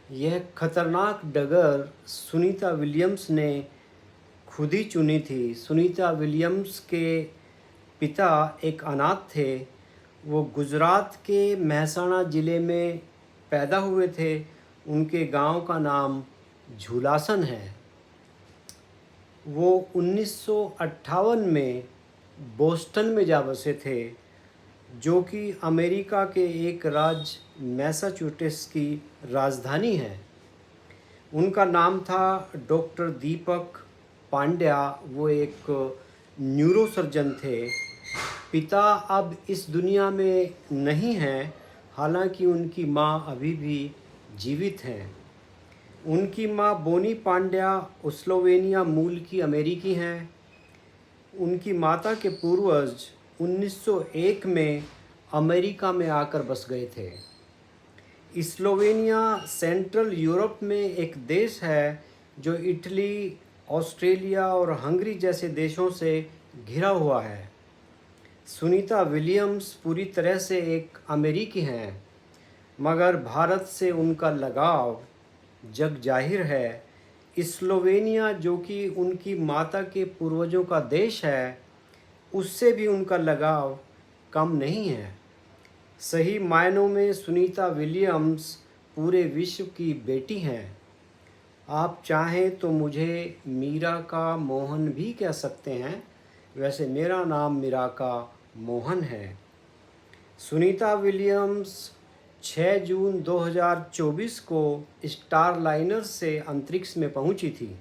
यह खतरनाक डगर सुनीता विलियम्स ने खुद ही चुनी थी। सुनीता विलियम्स के पिता एक अनाथ थे। वो गुजरात के महसाणा ज़िले में पैदा हुए थे। उनके गांव का नाम झूलासन है। वो 1958 में बोस्टन में जा बसे थे, जो कि अमेरिका के एक राज्य मैसाचुसेट्स की राजधानी है। उनका नाम था डॉक्टर दीपक पांड्या। वो एक न्यूरोसर्जन थे। पिता अब इस दुनिया में नहीं हैं, हालांकि उनकी माँ अभी भी जीवित हैं। उनकी माँ बोनी पांड्या स्लोवेनिया मूल की अमेरिकी हैं। उनकी माता के पूर्वज 1901 में अमेरिका में आकर बस गए थे। स्लोवेनिया सेंट्रल यूरोप में एक देश है जो इटली, ऑस्ट्रेलिया और हंगरी जैसे देशों से घिरा हुआ है। सुनीता विलियम्स पूरी तरह से एक अमेरिकी हैं, मगर भारत से उनका लगाव जग जाहिर है। स्लोवेनिया, जो कि उनकी माता के पूर्वजों का देश है, उससे भी उनका लगाव कम नहीं है। सही मायनों में सुनीता विलियम्स पूरे विश्व की बेटी हैं। आप चाहें तो मुझे मीरा का मोहन भी कह सकते हैं। वैसे मेरा नाम मीरा का मोहन है। सुनीता विलियम्स 6 जून 2024 को स्टार लाइनर से अंतरिक्ष में पहुंची थी।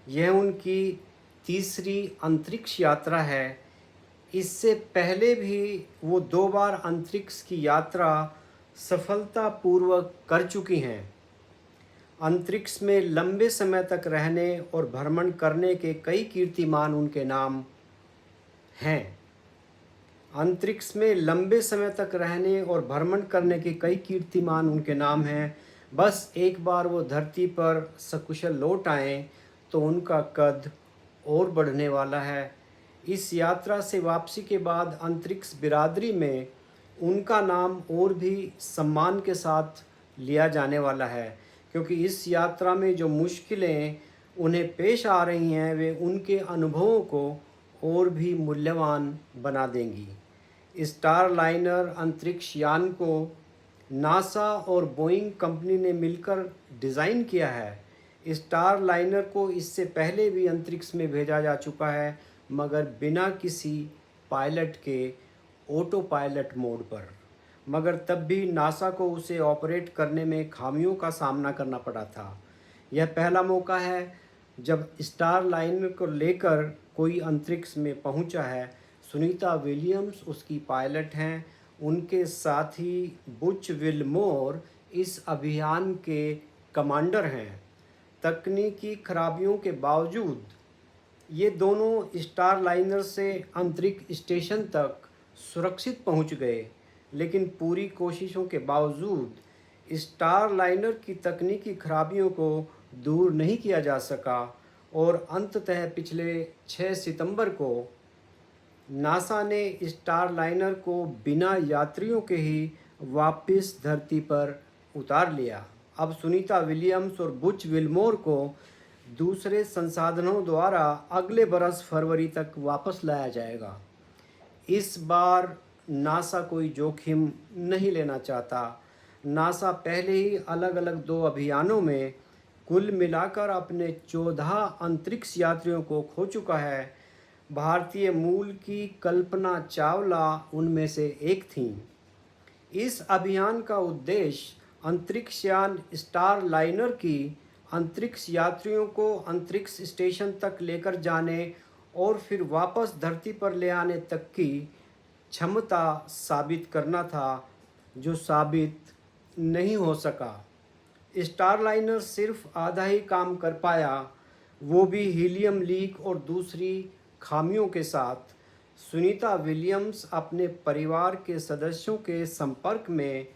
यह उनकी तीसरी अंतरिक्ष यात्रा है। इससे पहले भी वो 2 बार अंतरिक्ष की यात्रा सफलतापूर्वक कर चुकी हैं। अंतरिक्ष में लंबे समय तक रहने और भ्रमण करने के कई कीर्तिमान उनके नाम हैं। अंतरिक्ष में लंबे समय तक रहने और भ्रमण करने के कई कीर्तिमान उनके नाम हैं। बस एक बार वो धरती पर सकुशल लौट आएं तो उनका कद और बढ़ने वाला है। इस यात्रा से वापसी के बाद अंतरिक्ष बिरादरी में उनका नाम और भी सम्मान के साथ लिया जाने वाला है, क्योंकि इस यात्रा में जो मुश्किलें उन्हें पेश आ रही हैं वे उनके अनुभवों को और भी मूल्यवान बना देंगी। स्टार लाइनर अंतरिक्ष यान को नासा और बोइंग कंपनी ने मिलकर डिज़ाइन किया है। स्टार लाइनर को इससे पहले भी अंतरिक्ष में भेजा जा चुका है, मगर बिना किसी पायलट के, ऑटो पायलट मोड पर। मगर तब भी नासा को उसे ऑपरेट करने में खामियों का सामना करना पड़ा था। यह पहला मौका है जब स्टार लाइनर को लेकर कोई अंतरिक्ष में पहुंचा है। सुनीता विलियम्स उसकी पायलट हैं। उनके साथ ही बुच विलमोर इस अभियान के कमांडर हैं। तकनीकी खराबियों के बावजूद ये दोनों स्टार लाइनर से अंतरिक्ष स्टेशन तक सुरक्षित पहुंच गए, लेकिन पूरी कोशिशों के बावजूद स्टार लाइनर की तकनीकी खराबियों को दूर नहीं किया जा सका और अंततः पिछले 6 सितंबर को नासा ने स्टार लाइनर को बिना यात्रियों के ही वापस धरती पर उतार लिया। अब सुनीता विलियम्स और बुच विलमोर को दूसरे संसाधनों द्वारा अगले बरस फरवरी तक वापस लाया जाएगा। इस बार नासा कोई जोखिम नहीं लेना चाहता। नासा पहले ही अलग अलग 2 अभियानों में कुल मिलाकर अपने 14 अंतरिक्ष यात्रियों को खो चुका है। भारतीय मूल की कल्पना चावला उनमें से एक थीं। इस अभियान का उद्देश्य अंतरिक्ष यान स्टार लाइनर की अंतरिक्ष यात्रियों को अंतरिक्ष स्टेशन तक लेकर जाने और फिर वापस धरती पर ले आने तक की क्षमता साबित करना था, जो साबित नहीं हो सका। स्टार लाइनर सिर्फ आधा ही काम कर पाया, वो भी हीलियम लीक और दूसरी खामियों के साथ। सुनीता विलियम्स अपने परिवार के सदस्यों के संपर्क में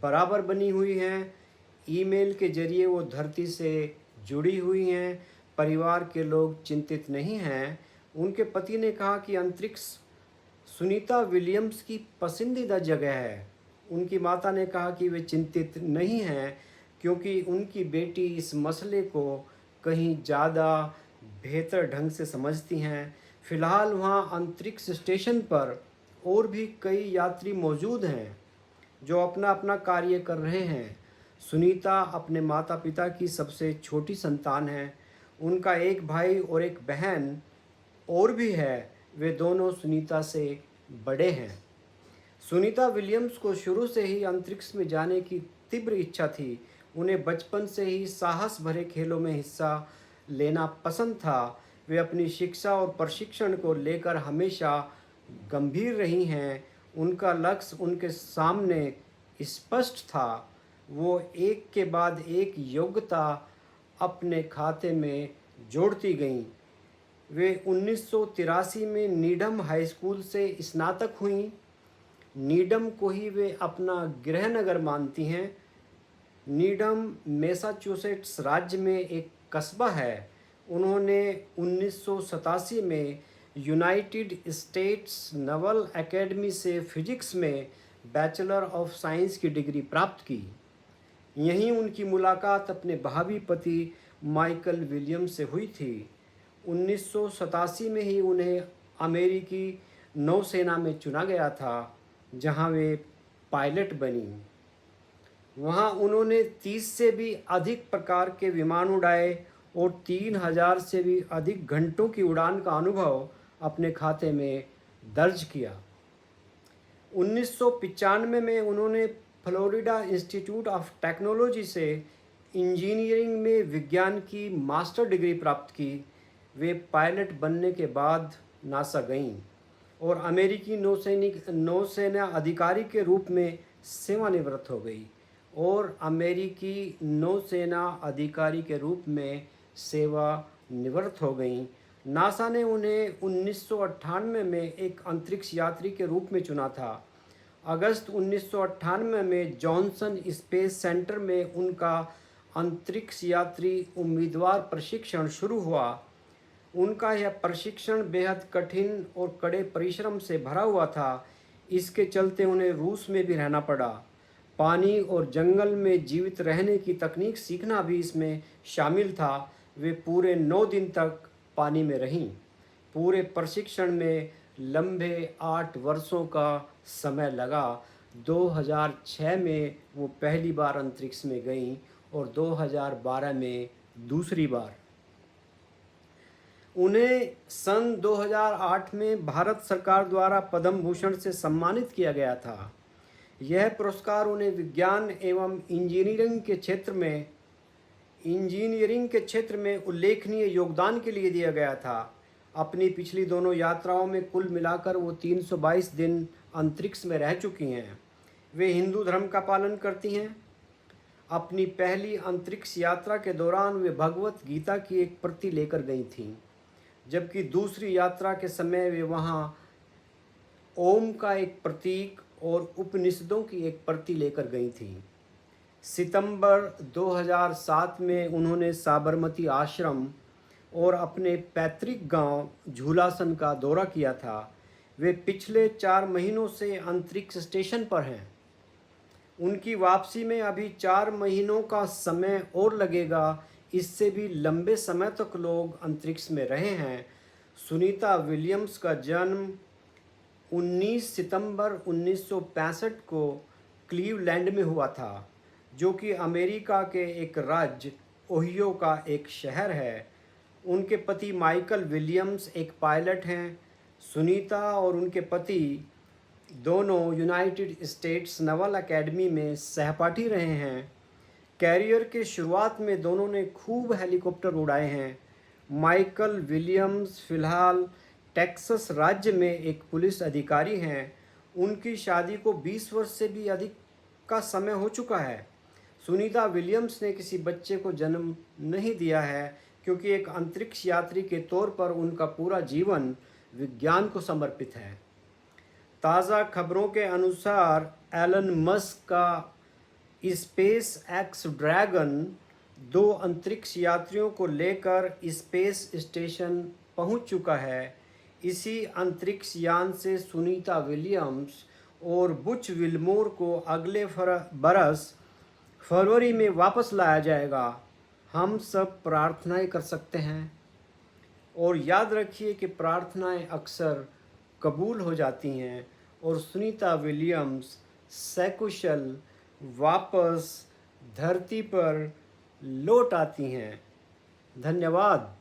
बराबर बनी हुई हैं। ईमेल के जरिए वो धरती से जुड़ी हुई हैं। परिवार के लोग चिंतित नहीं हैं। उनके पति ने कहा कि अंतरिक्ष सुनीता विलियम्स की पसंदीदा जगह है। उनकी माता ने कहा कि वे चिंतित नहीं हैं क्योंकि उनकी बेटी इस मसले को कहीं ज़्यादा बेहतर ढंग से समझती हैं। फ़िलहाल वहाँ अंतरिक्ष स्टेशन पर और भी कई यात्री मौजूद हैं जो अपना अपना कार्य कर रहे हैं। सुनीता अपने माता पिता की सबसे छोटी संतान है। उनका एक भाई और एक बहन और भी है। वे दोनों सुनीता से बड़े हैं। सुनीता विलियम्स को शुरू से ही अंतरिक्ष में जाने की तीव्र इच्छा थी। उन्हें बचपन से ही साहस भरे खेलों में हिस्सा लेना पसंद था। वे अपनी शिक्षा और प्रशिक्षण को लेकर हमेशा गंभीर रही हैं। उनका लक्ष्य उनके सामने स्पष्ट था। वो एक के बाद एक योग्यता अपने खाते में जोड़ती गईं। वे 1983 में नीडम हाई स्कूल से स्नातक हुईं। नीडम को ही वे अपना गृहनगर मानती हैं। नीडम मैसाचुसेट्स राज्य में एक कस्बा है। उन्होंने 1987 में यूनाइटेड स्टेट्स नेवल एकेडमी से फिजिक्स में बैचलर ऑफ साइंस की डिग्री प्राप्त की। यहीं उनकी मुलाकात अपने भावी पति माइकल विलियम्स से हुई थी। 1987 में ही उन्हें अमेरिकी नौसेना में चुना गया था, जहां वे पायलट बनी। वहां उन्होंने 30 से भी अधिक प्रकार के विमान उड़ाए और 3000 से भी अधिक घंटों की उड़ान का अनुभव अपने खाते में दर्ज किया। 1995 में उन्होंने फ्लोरिडा इंस्टीट्यूट ऑफ टेक्नोलॉजी से इंजीनियरिंग में विज्ञान की मास्टर डिग्री प्राप्त की। वे पायलट बनने के बाद नासा गईं और अमेरिकी नौसेना अधिकारी के रूप में सेवानिवृत्त हो गई और अमेरिकी नौसेना अधिकारी के रूप में सेवानिवृत्त हो गईं। नासा ने उन्हें 1998 में एक अंतरिक्ष यात्री के रूप में चुना था। अगस्त 1998 में जॉनसन स्पेस सेंटर में उनका अंतरिक्ष यात्री उम्मीदवार प्रशिक्षण शुरू हुआ। उनका यह प्रशिक्षण बेहद कठिन और कड़े परिश्रम से भरा हुआ था। इसके चलते उन्हें रूस में भी रहना पड़ा। पानी और जंगल में जीवित रहने की तकनीक सीखना भी इसमें शामिल था। वे पूरे 9 दिन तक पानी में रहीं। पूरे प्रशिक्षण में लंबे 8 वर्षों का समय लगा। 2006 में वो पहली बार अंतरिक्ष में गईं और 2012 में दूसरी बार। उन्हें सन 2008 में भारत सरकार द्वारा पद्म भूषण से सम्मानित किया गया था। यह पुरस्कार उन्हें विज्ञान एवं इंजीनियरिंग के क्षेत्र में उल्लेखनीय योगदान के लिए दिया गया था। अपनी पिछली दोनों यात्राओं में कुल मिलाकर वो 322 दिन अंतरिक्ष में रह चुकी हैं। वे हिंदू धर्म का पालन करती हैं। अपनी पहली अंतरिक्ष यात्रा के दौरान वे भगवत गीता की एक प्रति लेकर गई थीं, जबकि दूसरी यात्रा के समय वे वहां ओम का एक प्रतीक और उपनिषदों की एक प्रति लेकर गई थीं। सितंबर 2007 में उन्होंने साबरमती आश्रम और अपने पैतृक गांव झूलासन का दौरा किया था। वे पिछले 4 महीनों से अंतरिक्ष स्टेशन पर हैं। उनकी वापसी में अभी 4 महीनों का समय और लगेगा। इससे भी लंबे समय तक लोग अंतरिक्ष में रहे हैं। सुनीता विलियम्स का जन्म 19 सितंबर 1965 को क्लीवलैंड में हुआ था, जो कि अमेरिका के एक राज्य ओहियो का एक शहर है। उनके पति माइकल विलियम्स एक पायलट हैं। सुनीता और उनके पति दोनों यूनाइटेड स्टेट्स नेवल एकेडमी में सहपाठी रहे हैं। कैरियर के शुरुआत में दोनों ने खूब हेलीकॉप्टर उड़ाए हैं। माइकल विलियम्स फ़िलहाल टेक्सास राज्य में एक पुलिस अधिकारी हैं। उनकी शादी को 20 वर्ष से भी अधिक का समय हो चुका है। सुनीता विलियम्स ने किसी बच्चे को जन्म नहीं दिया है, क्योंकि एक अंतरिक्ष यात्री के तौर पर उनका पूरा जीवन विज्ञान को समर्पित है। ताज़ा खबरों के अनुसार एलन मस्क का स्पेस एक्स ड्रैगन 2 अंतरिक्ष यात्रियों को लेकर स्पेस स्टेशन पहुंच चुका है। इसी अंतरिक्ष यान से सुनीता विलियम्स और बुच विल्मोर को अगले बरस फरवरी में वापस लाया जाएगा। हम सब प्रार्थनाएं कर सकते हैं और याद रखिए कि प्रार्थनाएं अक्सर कबूल हो जाती हैं और सुनीता विलियम्स सकुशल वापस धरती पर लौट आती हैं। धन्यवाद।